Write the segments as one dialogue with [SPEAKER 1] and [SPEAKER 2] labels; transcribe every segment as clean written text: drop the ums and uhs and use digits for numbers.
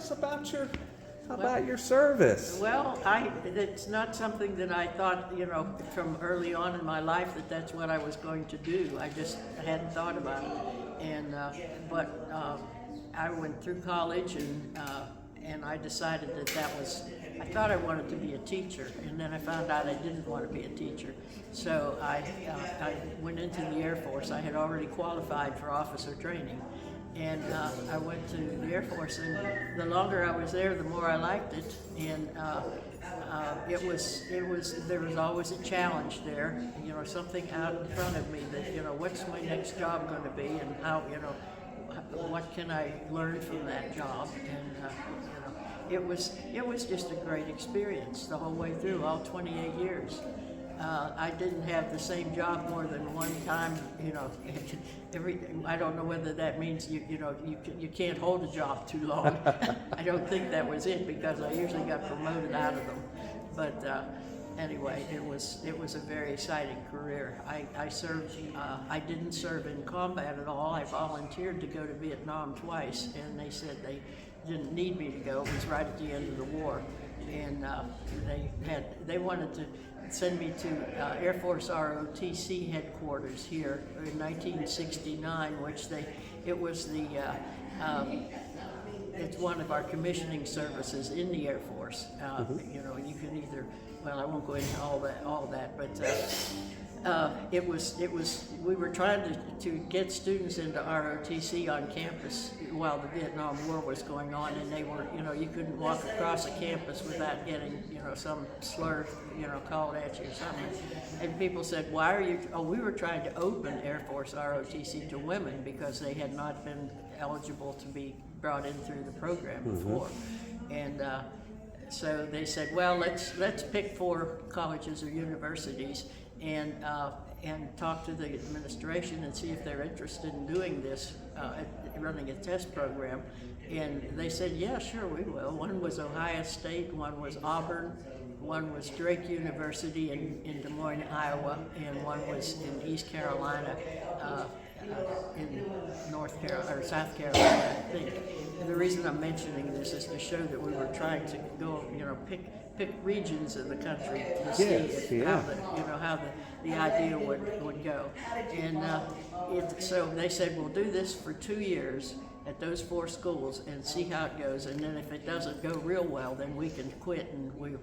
[SPEAKER 1] us about your service.
[SPEAKER 2] Well, it's not something that I thought, from early on in my life that's what I was going to do. I just hadn't thought about it. And, but I went through college and I decided I thought I wanted to be a teacher, and then I found out I didn't want to be a teacher. So I went into the Air Force. I had already qualified for officer training. And I went to the Air Force, and the longer I was there, the more I liked it. And there was always a challenge there, something out in front of me that, what's my next job going to be, and how, what can I learn from that job? And it was just a great experience the whole way through, all 28 years. I didn't have the same job more than one time, I don't know whether that means you can't hold a job too long. I don't think that was it, because I usually got promoted out of them. But anyway, it was a very exciting career. I served, I didn't serve in combat at all. I volunteered to go to Vietnam twice, and they said they didn't need me to go. It was right at the end of the war. And they wanted to send me to Air Force ROTC headquarters here in 1969, which it's one of our commissioning services in the Air Force. You can either, well, I won't go into all that, but we were trying to get students into ROTC on campus while the Vietnam War was going on, and they were, you couldn't walk across a campus without getting, some slur, called at you or something. And people said, why are you, we were trying to open Air Force ROTC to women because they had not been eligible to be brought in through the program before. And so they said, well, let's pick 4 colleges or universities and talk to the administration and see if they're interested in doing this, running a test program. And they said, yeah, sure, we will. One was Ohio State, one was Auburn, one was Drake University in Des Moines, Iowa, and one was in East Carolina, in South Carolina, I think. And the reason I'm mentioning this is to show that we were trying to go, pick regions of the country to see how the idea would go. And so they said, we'll do this for 2 years at those 4 schools and see how it goes. And then if it doesn't go real well, then we can quit and we'll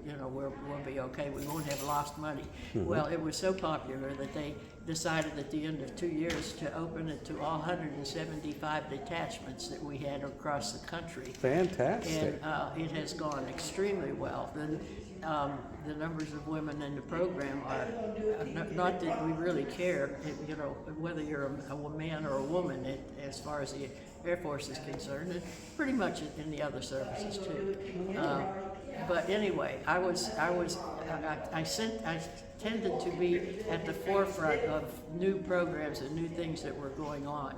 [SPEAKER 2] be okay. We won't have lost money. Well, it was so popular that they decided at the end of 2 years to open it to all 175 detachments that we had across the country.
[SPEAKER 1] Fantastic.
[SPEAKER 2] And it has gone extremely well. The numbers of women in the program are not that we really care, whether you're a man or a woman, as far as the Air Force is concerned, and pretty much in the other services too. But anyway, I tended to be at the forefront of new programs and new things that were going on.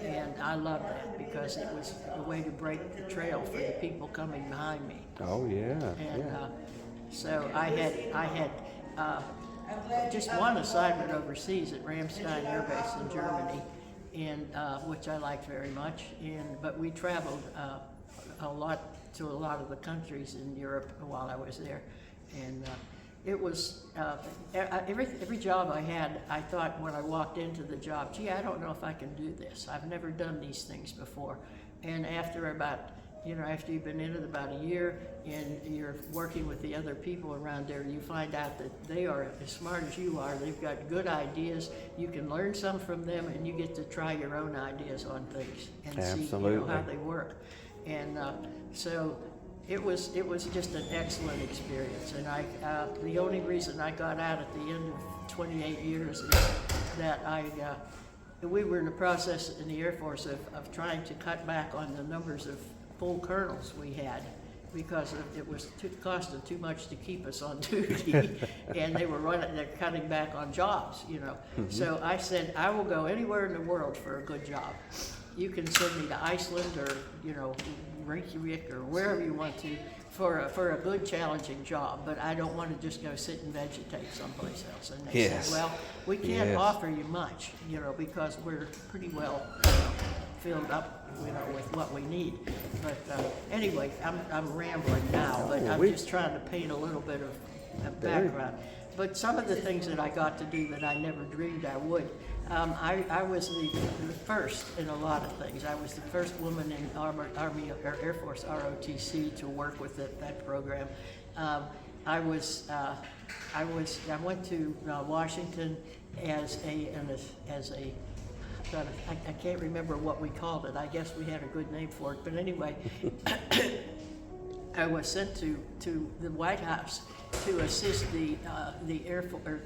[SPEAKER 2] And I loved that because it was a way to break the trail for the people coming behind me.
[SPEAKER 1] Oh yeah.
[SPEAKER 2] And so I had just one assignment overseas at Ramstein Air Base in Germany, and which I liked very much. But we traveled a lot to a lot of the countries in Europe while I was there, and it was every job I had. I thought when I walked into the job, gee, I don't know if I can do this. I've never done these things before. And after after you've been in it about a year and you're working with the other people around there, you find out that they are as smart as you are. They've got good ideas. You can learn some from them, and you get to try your own ideas on things and see how they work. And so it was just an excellent experience. And the only reason I got out at the end of 28 years is that we were in the process in the Air Force of trying to cut back on the numbers of full colonels we had, because it was costing too much to keep us on duty, and they're cutting back on jobs, So I said, I will go anywhere in the world for a good job. You can send me to Iceland or Reykjavik or wherever you want to for a good challenging job, but I don't want to just go sit and vegetate someplace else. And they said, well, we can't offer you much, because we're pretty well filled up, with what we need. But anyway, I'm rambling now, but I'm just trying to paint a little bit of background. But some of the things that I got to do that I never dreamed I would. I was the first in a lot of things. I was the first woman in Air Force ROTC to work with that program. I went to Washington as a I can't remember what we called it. I guess we had a good name for it. But anyway, I was sent to the White House to assist the Air Force, or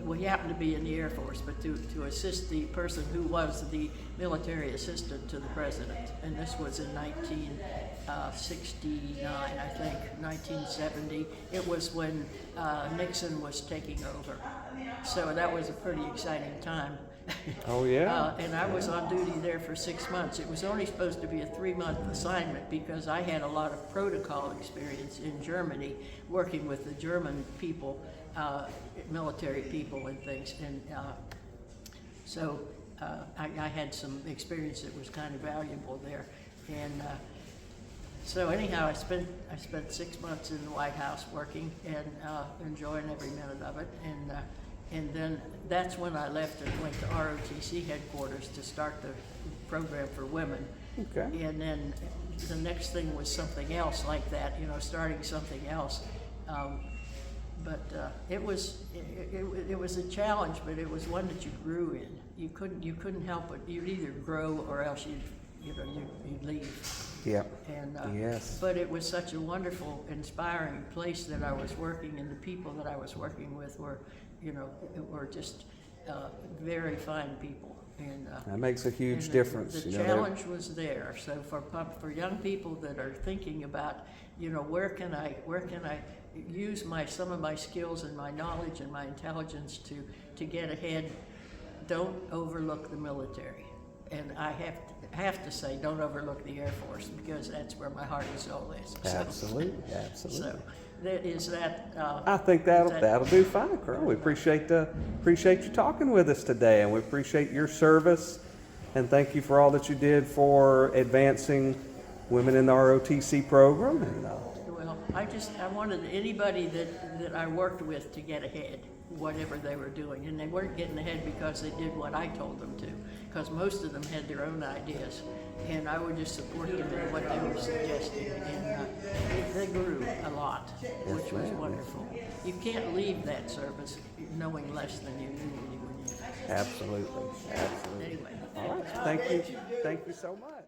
[SPEAKER 2] we happened to be in the Air Force, but to assist the person who was the military assistant to the president. And this was in 1969, I think, 1970. It was when Nixon was taking over. So that was a pretty exciting time.
[SPEAKER 1] Oh, yeah?
[SPEAKER 2] And I was on duty there for 6 months. It was only supposed to be a 3-month assignment because I had a lot of protocol experience in Germany, working with the German people, military people and things. And so I had some experience that was kind of valuable there. And so anyhow, I spent 6 months in the White House working and enjoying every minute of it. And then that's when I left and went to ROTC headquarters to start the program for women.
[SPEAKER 1] Okay.
[SPEAKER 2] And then the next thing was something else like that, starting something else. But it was a challenge, but it was one that you grew in. You couldn't help it. You'd either grow or else you'd leave.
[SPEAKER 1] Yeah.
[SPEAKER 2] And
[SPEAKER 1] yes.
[SPEAKER 2] But it was such a wonderful, inspiring place that I was working, and the people that I was working with were just very fine people. And
[SPEAKER 1] that makes a huge difference.
[SPEAKER 2] The challenge was there. So for young people that are thinking about, where can I use some of my skills and my knowledge and my intelligence to get ahead, don't overlook the military. And I have to say, don't overlook the Air Force, because that's where my heart and soul is. So,
[SPEAKER 1] absolutely.
[SPEAKER 2] So that.
[SPEAKER 1] I think that'll do fine, Colonel. We appreciate you talking with us today, and we appreciate your service, and thank you for all that you did for advancing women in the ROTC program. And
[SPEAKER 2] well, I wanted anybody that I worked with to get ahead, whatever they were doing, and they weren't getting ahead because they did what I told them to, because most of them had their own ideas, and I would just support them in what they were suggesting, and they grew a lot, which was wonderful. You can't leave that service knowing less than you knew when you were in.
[SPEAKER 1] Absolutely.
[SPEAKER 2] Anyway.
[SPEAKER 1] All right. Thank you so much.